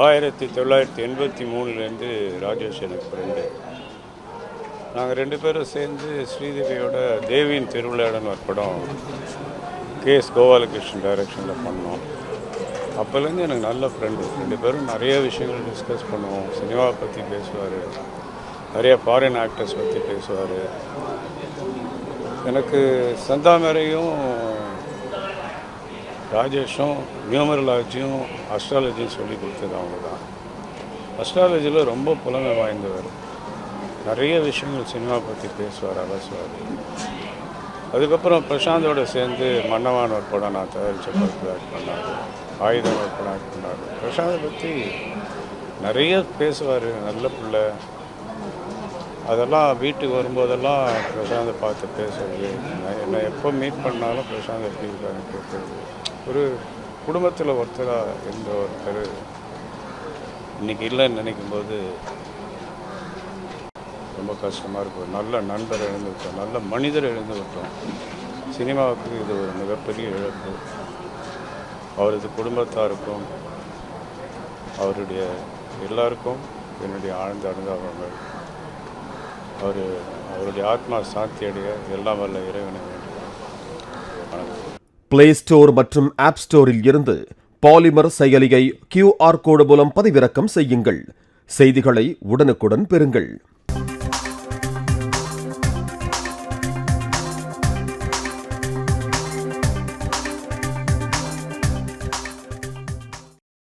1983 ராஜேஷ் எனக்கு ஃப்ரெண்டு. நாங்கள் 2 பேரும் சேர்ந்து ஸ்ரீதேவியோட தேவியின் திருவிளையாடல் ஒரு படம் கேஎஸ் கோபாலகிருஷ்ணன் டைரக்ஷனில் பண்ணோம். அப்போலேருந்து எனக்கு நல்ல ஃப்ரெண்டு. 2 பேரும் நிறைய விஷயங்கள் டிஸ்கஸ் பண்ணுவோம். சினிமாவை பற்றி பேசுவார், நிறைய ஃபாரின் ஆக்டர்ஸ் பற்றி பேசுவார். எனக்கு செந்தாமரையும் ராஜேஷும் நியூமரலாஜியும் அஸ்ட்ராலஜியும் சொல்லி கொடுத்தது அவங்க தான். அஸ்ட்ராலஜியில் ரொம்ப புலமை வாய்ந்தவர். நிறைய விஷயங்கள் சினிமா பற்றி பேசுவார், அலசுவார். அதுக்கப்புறம் பிரசாந்தோடு சேர்ந்து மன்னவான் ஒரு படம் நான் தயாரித்த படத்தில் ஆக்ட் பண்ணார், ஆயுதம் ஒரு படம் ஆக்ட் பண்ணார். பிரசாந்தை பற்றி நிறைய பேசுவார், நல்ல பிள்ளை. அதெல்லாம் வீட்டுக்கு வரும்போதெல்லாம் பிரசாந்தை பார்த்து பேசுறது, என்னை எப்போ மீட் பண்ணாலும் பிரசாந்த் எப்படி இருக்காருன்னு கேட்குறது. ஒரு குடும்பத்தில் ஒருத்தராக இருந்த ஒருத்தர் இன்றைக்கி இல்லைன்னு நினைக்கும்போது ரொம்ப கஷ்டமாக இருக்கும். நல்ல நண்பர் எழுந்துவிட்டோம், நல்ல மனிதர் எழுந்துவிட்டோம். சினிமாவுக்கு இது ஒரு மிகப்பெரிய இழப்பு. அவரது குடும்பத்தாருக்கும் அவருடைய எல்லாருக்கும் என்னுடைய ஆழ்ந்த அனுதாபங்கள். அவருடைய ஆத்மா சாந்தி அடைய எல்லாம் வல்ல இறைவனை வேண்டுகிறேன். பிளே ஸ்டோர் மற்றும் ஆப் ஸ்டோரில் இருந்து பாலிமர் செயலியை QR கோடு மூலம் பதிவிறக்கம் செய்யுங்கள். செய்திகளை உடனுக்குடன் பெறுங்கள்.